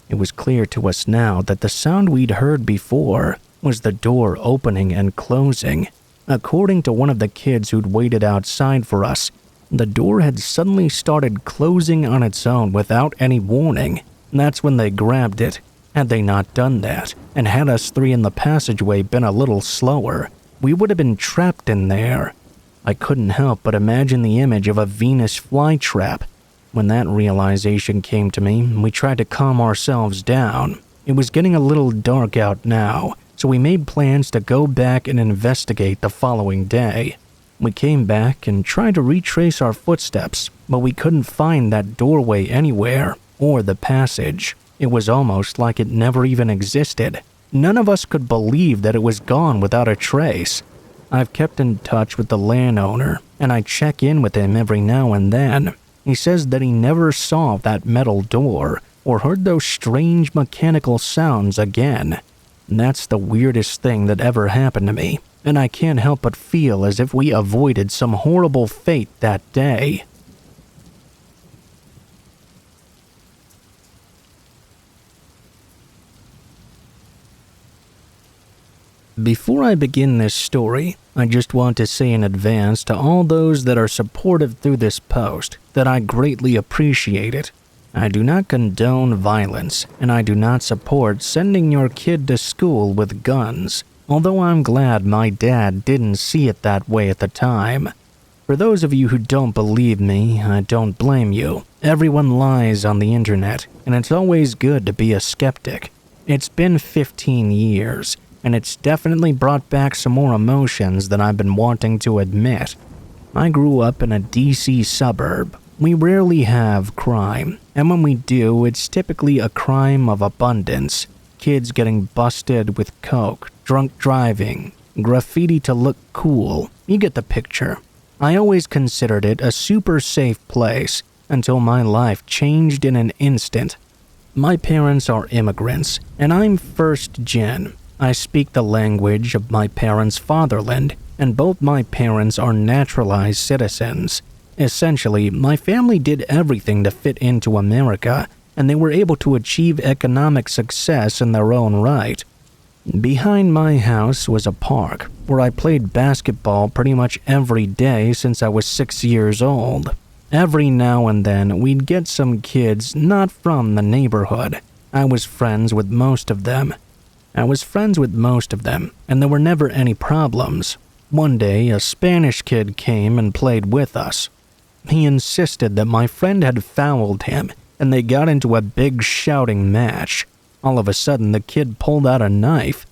It was clear to us now that the sound we'd heard before was the door opening and closing. According to one of the kids who'd waited outside for us, the door had suddenly started closing on its own without any warning. That's when they grabbed it. Had they not done that, and had us 3 in the passageway been a little slower, we would have been trapped in there. I couldn't help but imagine the image of a Venus flytrap. When that realization came to me, we tried to calm ourselves down. It was getting a little dark out now, so we made plans to go back and investigate the following day. We came back and tried to retrace our footsteps, but we couldn't find that doorway anywhere, or the passage. It was almost like it never even existed. None of us could believe that it was gone without a trace. I've kept in touch with the landowner, and I check in with him every now and then. He says that he never saw that metal door or heard those strange mechanical sounds again. That's the weirdest thing that ever happened to me, and I can't help but feel as if we avoided some horrible fate that day. Before I begin this story, I just want to say in advance to all those that are supportive through this post that I greatly appreciate it. I do not condone violence, and I do not support sending your kid to school with guns, although I'm glad my dad didn't see it that way at the time. For those of you who don't believe me, I don't blame you. Everyone lies on the internet, and it's always good to be a skeptic. It's been 15 years, and it's definitely brought back some more emotions than I've been wanting to admit. I grew up in a DC suburb. We rarely have crime, and when we do, it's typically a crime of abundance. Kids getting busted with coke, drunk driving, graffiti to look cool. You get the picture. I always considered it a super safe place until my life changed in an instant. My parents are immigrants, and I'm first gen. I speak the language of my parents' fatherland, and both my parents are naturalized citizens. Essentially, my family did everything to fit into America, and they were able to achieve economic success in their own right. Behind my house was a park where I played basketball pretty much every day since I was 6 years old. Every now and then, we'd get some kids not from the neighborhood. I was friends with most of them, and there were never any problems. One day, a Spanish kid came and played with us. He insisted that my friend had fouled him, and they got into a big shouting match. All of a sudden, the kid pulled out a knife.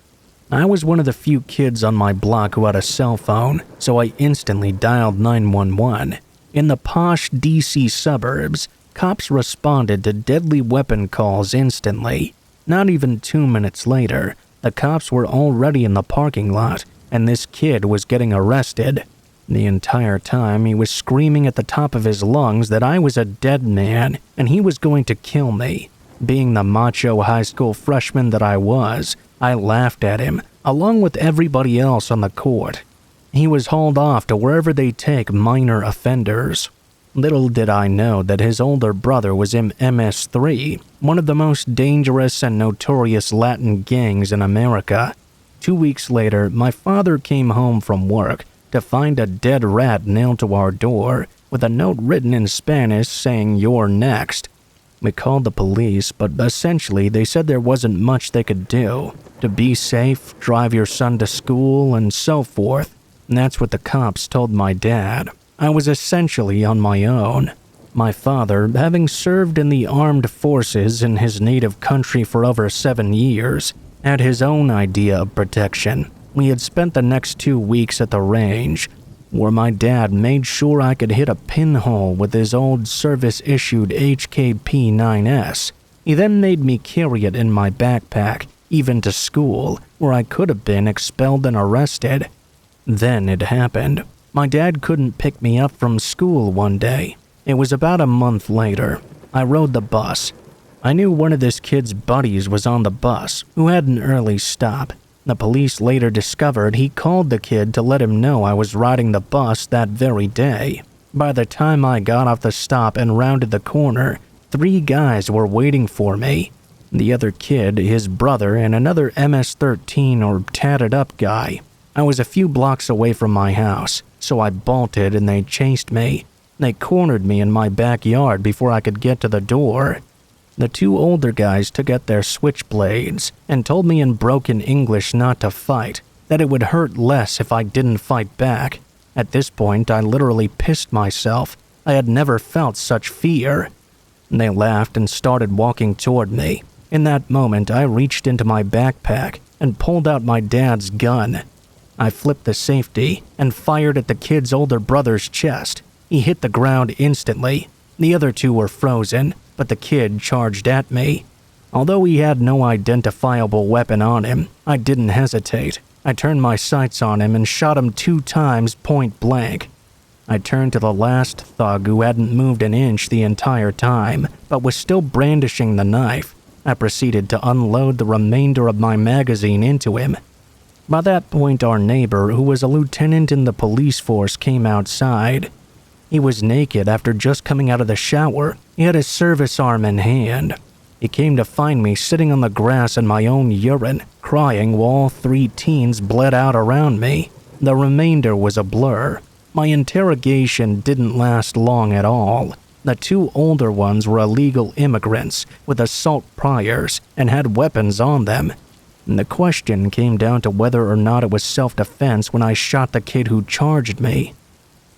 I was one of the few kids on my block who had a cell phone, so I instantly dialed 911. In the posh DC suburbs, cops responded to deadly weapon calls instantly. Not even 2 minutes later, the cops were already in the parking lot, and this kid was getting arrested. The entire time, he was screaming at the top of his lungs that I was a dead man and he was going to kill me. Being the macho high school freshman that I was, I laughed at him, along with everybody else on the court. He was hauled off to wherever they take minor offenders. Little did I know that his older brother was in MS-3, one of the most dangerous and notorious Latin gangs in America. 2 weeks later, my father came home from work to find a dead rat nailed to our door with a note written in Spanish saying, "You're next." We called the police, but essentially they said there wasn't much they could do. To be safe, drive your son to school, and so forth. And that's what the cops told my dad. I was essentially on my own. My father, having served in the armed forces in his native country for over 7 years, had his own idea of protection. We had spent the next 2 weeks at the range, where my dad made sure I could hit a pinhole with his old service-issued HKP-9S. He then made me carry it in my backpack, even to school, where I could have been expelled and arrested. Then it happened. My dad couldn't pick me up from school one day. It was about a month later. I rode the bus. I knew one of this kid's buddies was on the bus, who had an early stop. The police later discovered he called the kid to let him know I was riding the bus that very day. By the time I got off the stop and rounded the corner, 3 guys were waiting for me. The other kid, his brother, and another MS-13 or tatted up guy. I was a few blocks away from my house, so I bolted and they chased me. They cornered me in my backyard before I could get to the door. The 2 older guys took out their switchblades and told me in broken English not to fight, that it would hurt less if I didn't fight back. At this point, I literally pissed myself. I had never felt such fear. They laughed and started walking toward me. In that moment, I reached into my backpack and pulled out my dad's gun. I flipped the safety and fired at the kid's older brother's chest. He hit the ground instantly. The other two were frozen, but the kid charged at me. Although he had no identifiable weapon on him, I didn't hesitate. I turned my sights on him and shot him 2 times point blank. I turned to the last thug who hadn't moved an inch the entire time, but was still brandishing the knife. I proceeded to unload the remainder of my magazine into him. By that point, our neighbor, who was a lieutenant in the police force, came outside. He was naked after just coming out of the shower. He had his service arm in hand. He came to find me sitting on the grass in my own urine, crying while all 3 teens bled out around me. The remainder was a blur. My interrogation didn't last long at all. The 2 older ones were illegal immigrants with assault priors and had weapons on them. And the question came down to whether or not it was self-defense when I shot the kid who charged me.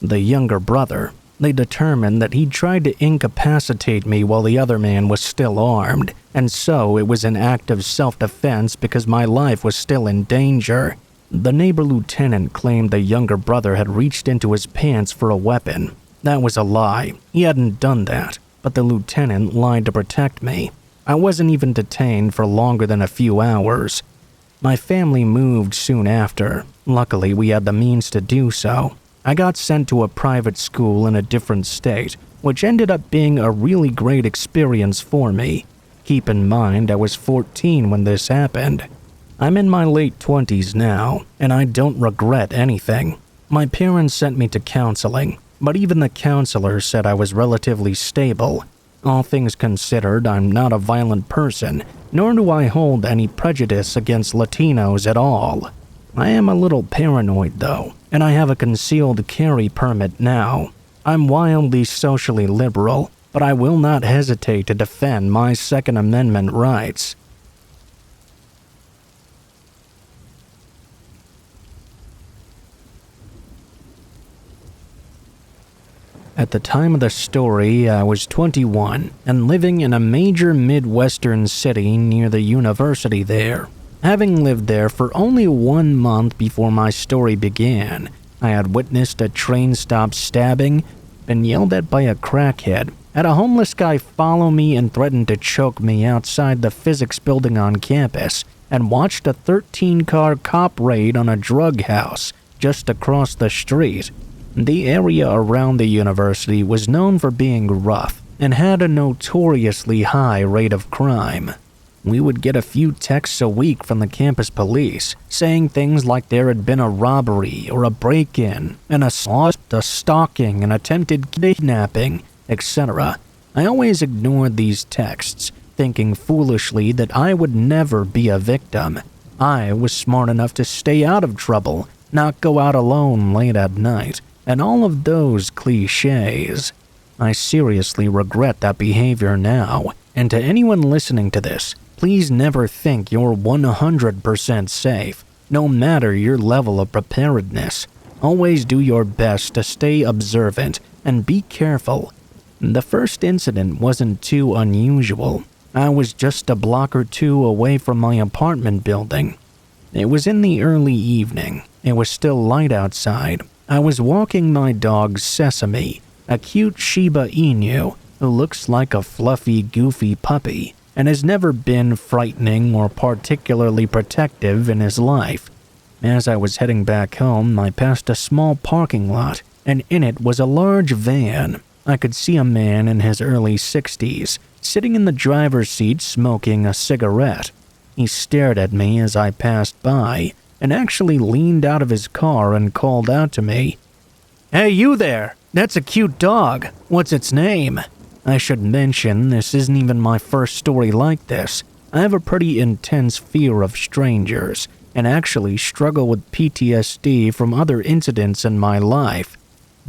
The younger brother, they determined that he tried to incapacitate me while the other man was still armed, and so it was an act of self-defense because my life was still in danger. The neighbor lieutenant claimed the younger brother had reached into his pants for a weapon. That was a lie. He hadn't done that, but the lieutenant lied to protect me. I wasn't even detained for longer than a few hours. My family moved soon after. Luckily, we had the means to do so. I got sent to a private school in a different state, which ended up being a really great experience for me. Keep in mind, I was 14 when this happened. I'm in my late 20s now, and I don't regret anything. My parents sent me to counseling, but even the counselor said I was relatively stable. All things considered, I'm not a violent person, nor do I hold any prejudice against Latinos at all. I am a little paranoid though, and I have a concealed carry permit now. I'm wildly socially liberal, but I will not hesitate to defend my Second Amendment rights. At the time of the story, I was 21 and living in a major Midwestern city near the university there. Having lived there for only 1 month before my story began, I had witnessed a train stop stabbing, been yelled at by a crackhead, had a homeless guy follow me and threaten to choke me outside the physics building on campus, and watched a 13-car cop raid on a drug house just across the street. The area around the university was known for being rough and had a notoriously high rate of crime. We would get a few texts a week from the campus police saying things like there had been a robbery or a break-in, an assault, a stalking, an attempted kidnapping, etc. I always ignored these texts, thinking foolishly that I would never be a victim. I was smart enough to stay out of trouble, not go out alone late at night, and all of those cliches. I seriously regret that behavior now, and to anyone listening to this, please never think you're 100% safe, no matter your level of preparedness. Always do your best to stay observant and be careful. The first incident wasn't too unusual. I was just a block or 2 away from my apartment building. It was in the early evening. It was still light outside. I was walking my dog Sesame, a cute Shiba Inu who looks like a fluffy, goofy puppy and has never been frightening or particularly protective in his life. As I was heading back home, I passed a small parking lot, and in it was a large van. I could see a man in his early 60s, sitting in the driver's seat smoking a cigarette. He stared at me as I passed by, and actually leaned out of his car and called out to me, "Hey, you there! That's a cute dog. What's its name?" I should mention this isn't even my first story like this. I have a pretty intense fear of strangers, and actually struggle with PTSD from other incidents in my life.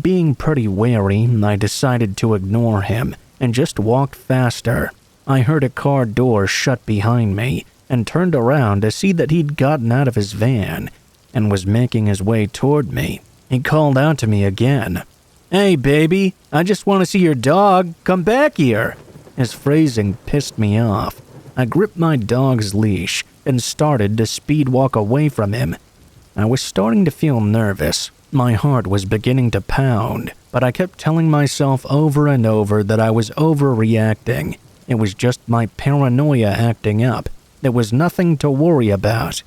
Being pretty wary, I decided to ignore him and just walked faster. I heard a car door shut behind me, and turned around to see that he'd gotten out of his van and was making his way toward me. He called out to me again. "Hey, baby, I just want to see your dog. Come back here." His phrasing pissed me off. I gripped my dog's leash and started to speed walk away from him. I was starting to feel nervous. My heart was beginning to pound, but I kept telling myself over and over that I was overreacting. It was just my paranoia acting up. There was nothing to worry about.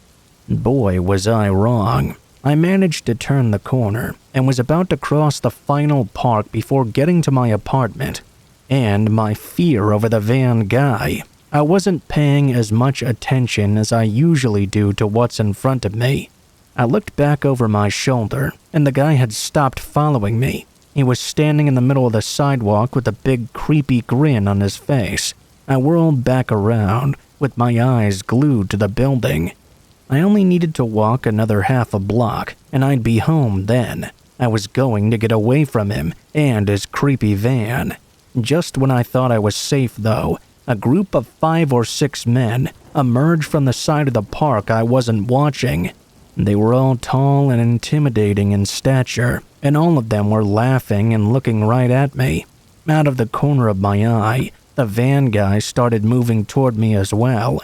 Boy, was I wrong. I managed to turn the corner and was about to cross the final park before getting to my apartment. And my fear over the van guy. I wasn't paying as much attention as I usually do to what's in front of me. I looked back over my shoulder, and the guy had stopped following me. He was standing in the middle of the sidewalk with a big creepy grin on his face. I whirled back around, with my eyes glued to the building. I only needed to walk another half a block, and I'd be home then. I was going to get away from him and his creepy van. Just when I thought I was safe, though, a group of 5 or 6 men emerged from the side of the park I wasn't watching. They were all tall and intimidating in stature, and all of them were laughing and looking right at me. Out of the corner of my eye, the van guy started moving toward me as well.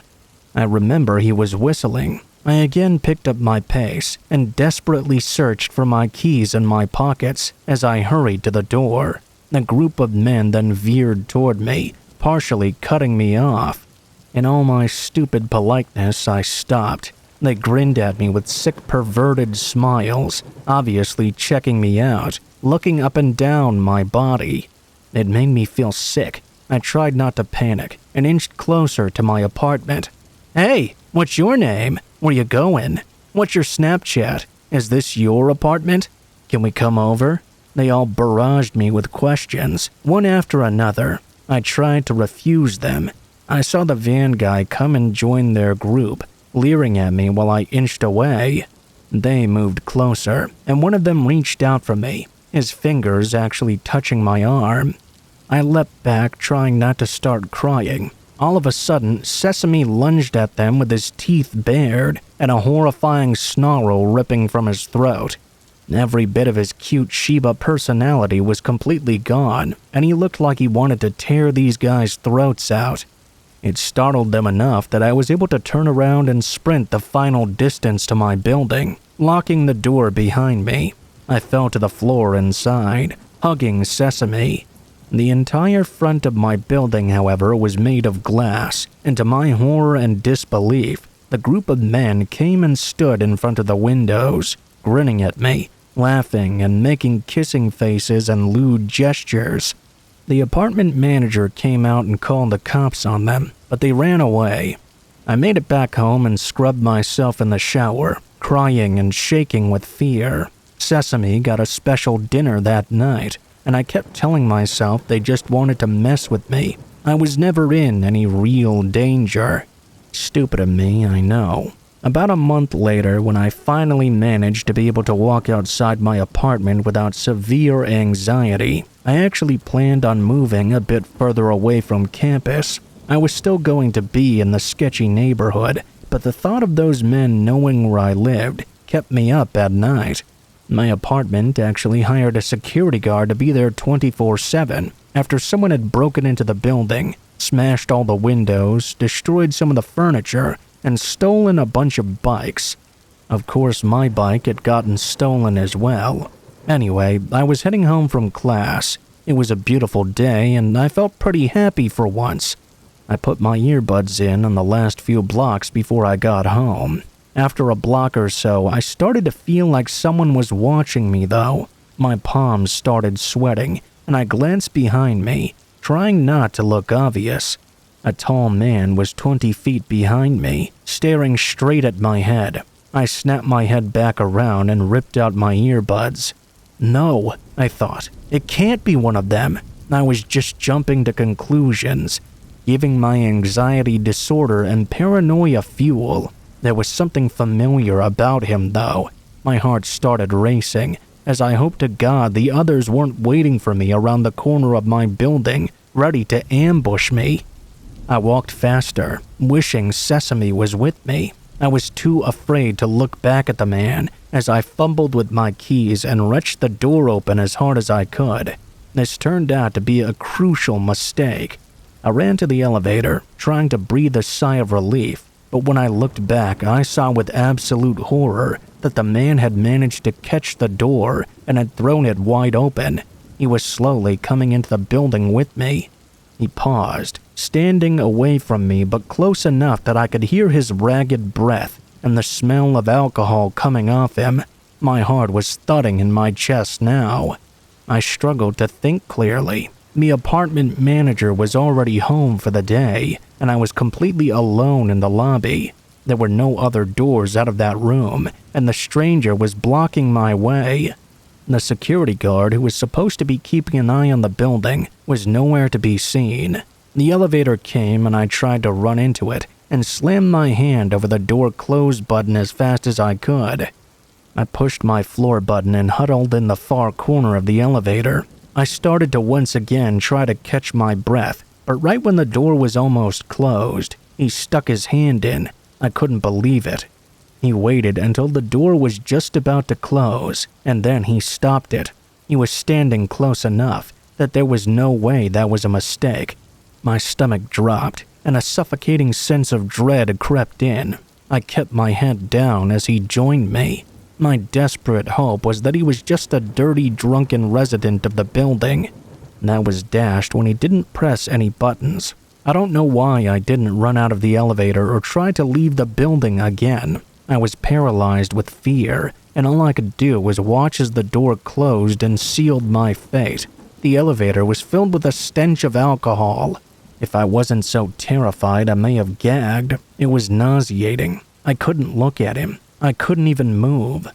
I remember he was whistling. I again picked up my pace and desperately searched for my keys in my pockets as I hurried to the door. The group of men then veered toward me, partially cutting me off. In all my stupid politeness, I stopped. They grinned at me with sick, perverted smiles, obviously checking me out, looking up and down my body. It made me feel sick. I tried not to panic and inched closer to my apartment. "Hey, what's your name? Where you going? What's your Snapchat? Is this your apartment? Can we come over?" They all barraged me with questions, one after another. I tried to refuse them. I saw the van guy come and join their group, leering at me while I inched away. They moved closer, and one of them reached out for me, his fingers actually touching my arm. I leapt back, trying not to start crying. All of a sudden, Sesame lunged at them with his teeth bared and a horrifying snarl ripping from his throat. Every bit of his cute Shiba personality was completely gone, and he looked like he wanted to tear these guys' throats out. It startled them enough that I was able to turn around and sprint the final distance to my building, locking the door behind me. I fell to the floor inside, hugging Sesame. The entire front of my building, however, was made of glass, and to my horror and disbelief, the group of men came and stood in front of the windows, grinning at me, laughing and making kissing faces and lewd gestures. The apartment manager came out and called the cops on them, but they ran away. I made it back home and scrubbed myself in the shower, crying and shaking with fear. Sesame got a special dinner that night, and I kept telling myself they just wanted to mess with me. I was never in any real danger. Stupid of me, I know. About a month later, when I finally managed to be able to walk outside my apartment without severe anxiety, I actually planned on moving a bit further away from campus. I was still going to be in the sketchy neighborhood, but the thought of those men knowing where I lived kept me up at night. My apartment actually hired a security guard to be there 24/7 after someone had broken into the building, smashed all the windows, destroyed some of the furniture, and stolen a bunch of bikes. Of course, my bike had gotten stolen as well. Anyway, I was heading home from class. It was a beautiful day, and I felt pretty happy for once. I put my earbuds in on the last few blocks before I got home. After a block or so, I started to feel like someone was watching me, though. My palms started sweating, and I glanced behind me, trying not to look obvious. A tall man was 20 feet behind me, staring straight at my head. I snapped my head back around and ripped out my earbuds. No, I thought. It can't be one of them. I was just jumping to conclusions, giving my anxiety disorder and paranoia fuel. There was something familiar about him, though. My heart started racing, as I hoped to God the others weren't waiting for me around the corner of my building, ready to ambush me. I walked faster, wishing Sesame was with me. I was too afraid to look back at the man as I fumbled with my keys and wrenched the door open as hard as I could. This turned out to be a crucial mistake. I ran to the elevator, trying to breathe a sigh of relief, but when I looked back, I saw with absolute horror that the man had managed to catch the door and had thrown it wide open. He was slowly coming into the building with me. He paused, standing away from me but close enough that I could hear his ragged breath and the smell of alcohol coming off him. My heart was thudding in my chest now. I struggled to think clearly. The apartment manager was already home for the day, and I was completely alone in the lobby. There were no other doors out of that room, and the stranger was blocking my way. The security guard, who was supposed to be keeping an eye on the building, was nowhere to be seen. The elevator came and I tried to run into it and slammed my hand over the door close button as fast as I could. I pushed my floor button and huddled in the far corner of the elevator. I started to once again try to catch my breath, but right when the door was almost closed, he stuck his hand in. I couldn't believe it. He waited until the door was just about to close, and then he stopped it. He was standing close enough that there was no way that was a mistake. My stomach dropped, and a suffocating sense of dread crept in. I kept my head down as he joined me. My desperate hope was that he was just a dirty, drunken resident of the building. That was dashed when he didn't press any buttons. I don't know why I didn't run out of the elevator or try to leave the building again. I was paralyzed with fear, and all I could do was watch as the door closed and sealed my fate. The elevator was filled with a stench of alcohol. If I wasn't so terrified, I may have gagged. It was nauseating. I couldn't look at him. I couldn't even move.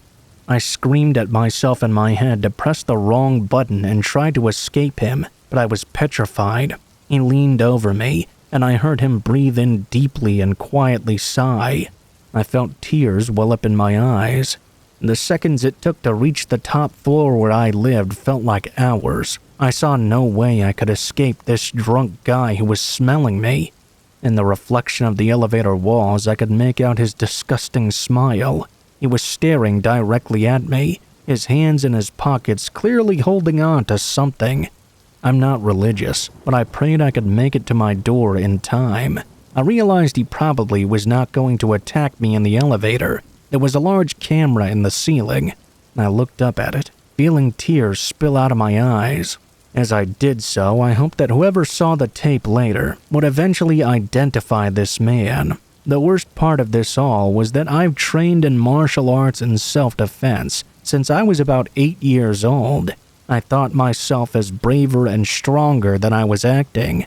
I screamed at myself in my head to press the wrong button and try to escape him, but I was petrified. He leaned over me, and I heard him breathe in deeply and quietly sigh. I felt tears well up in my eyes. The seconds it took to reach the top floor where I lived felt like hours. I saw no way I could escape this drunk guy who was smelling me. In the reflection of the elevator walls, I could make out his disgusting smile. He was staring directly at me, his hands in his pockets clearly holding on to something. I'm not religious, but I prayed I could make it to my door in time. I realized he probably was not going to attack me in the elevator. There was a large camera in the ceiling. I looked up at it, feeling tears spill out of my eyes. As I did so, I hoped that whoever saw the tape later would eventually identify this man. The worst part of this all was that I've trained in martial arts and self-defense since I was about 8 years old. I thought myself as braver and stronger than I was acting.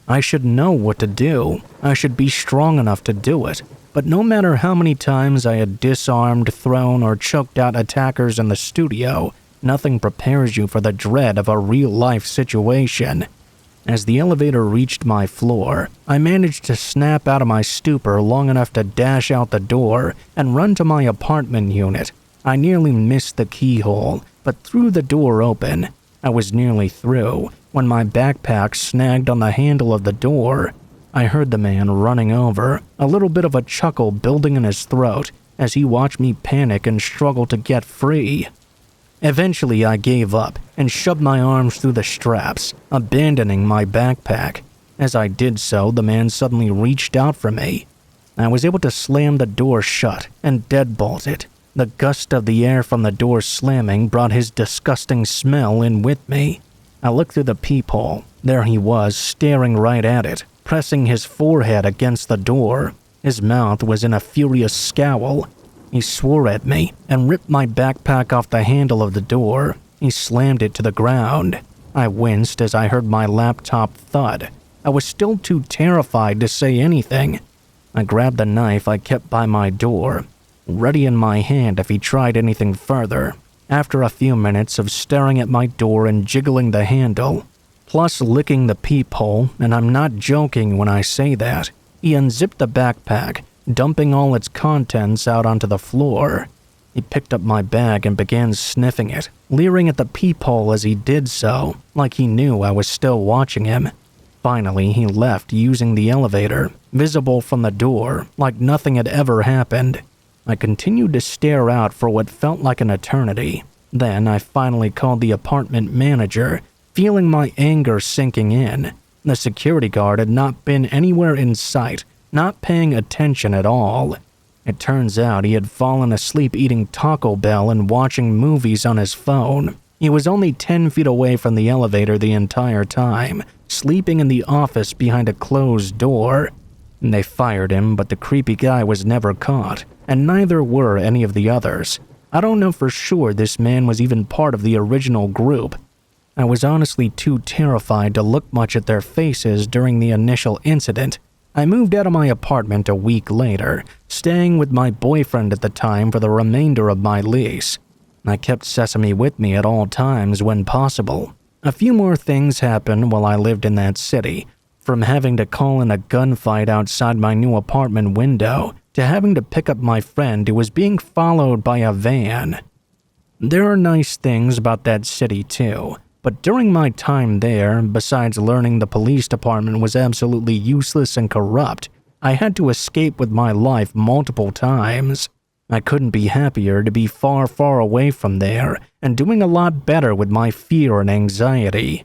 I should know what to do. I should be strong enough to do it. But no matter how many times I had disarmed, thrown, or choked out attackers in the studio, nothing prepares you for the dread of a real-life situation. As the elevator reached my floor, I managed to snap out of my stupor long enough to dash out the door and run to my apartment unit. I nearly missed the keyhole, but threw the door open. I was nearly through when my backpack snagged on the handle of the door. I heard the man running over, a little bit of a chuckle building in his throat as he watched me panic and struggle to get free. Eventually, I gave up and shoved my arms through the straps, abandoning my backpack. As I did so, the man suddenly reached out for me. I was able to slam the door shut and deadbolt it. The gust of the air from the door slamming brought his disgusting smell in with me. I looked through the peephole. There he was, staring right at it, pressing his forehead against the door. His mouth was in a furious scowl. He swore at me and ripped my backpack off the handle of the door. He slammed it to the ground. I winced as I heard my laptop thud. I was still too terrified to say anything. I grabbed the knife I kept by my door, ready in my hand if he tried anything further. After a few minutes of staring at my door and jiggling the handle, plus licking the peephole, and I'm not joking when I say that, he unzipped the backpack, dumping all its contents out onto the floor. He picked up my bag and began sniffing it, leering at the peephole as he did so, like he knew I was still watching him. Finally, he left using the elevator, visible from the door, like nothing had ever happened. I continued to stare out for what felt like an eternity. Then I finally called the apartment manager, feeling my anger sinking in. The security guard had not been anywhere in sight, not paying attention at all. It turns out he had fallen asleep eating Taco Bell and watching movies on his phone. He was only 10 feet away from the elevator the entire time, sleeping in the office behind a closed door. They fired him, but the creepy guy was never caught, and neither were any of the others. I don't know for sure this man was even part of the original group. I was honestly too terrified to look much at their faces during the initial incident. I moved out of my apartment a week later, staying with my boyfriend at the time for the remainder of my lease. I kept Sesame with me at all times when possible. A few more things happened while I lived in that city, from having to call in a gunfight outside my new apartment window to having to pick up my friend who was being followed by a van. There are nice things about that city too, but during my time there, besides learning the police department was absolutely useless and corrupt, I had to escape with my life multiple times. I couldn't be happier to be far, far away from there and doing a lot better with my fear and anxiety.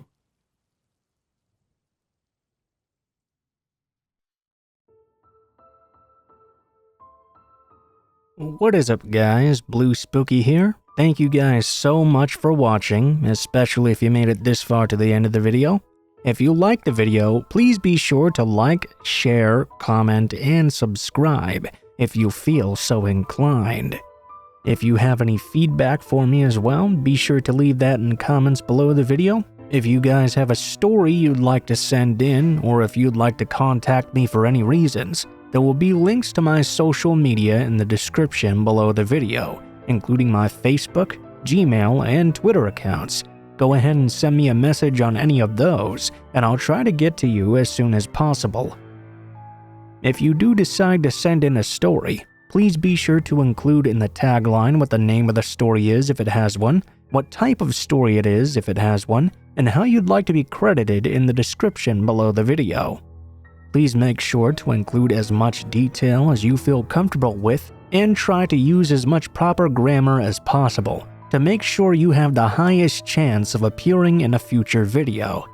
What is up, guys? Blue Spooky here. Thank you guys so much for watching, especially if you made it this far to the end of the video. If you liked the video, please be sure to like, share, comment, and subscribe if you feel so inclined. If you have any feedback for me as well, be sure to leave that in comments below the video. If you guys have a story you'd like to send in, or if you'd like to contact me for any reasons, there will be links to my social media in the description below the video, including my Facebook, Gmail, and Twitter accounts. Go ahead and send me a message on any of those, and I'll try to get to you as soon as possible. If you do decide to send in a story, please be sure to include in the tagline what the name of the story is if it has one, what type of story it is if it has one, and how you'd like to be credited in the description below the video. Please make sure to include as much detail as you feel comfortable with and try to use as much proper grammar as possible to make sure you have the highest chance of appearing in a future video.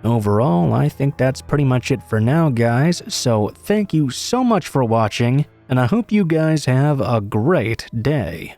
Overall, I think that's pretty much it for now, guys, so thank you so much for watching, and I hope you guys have a great day.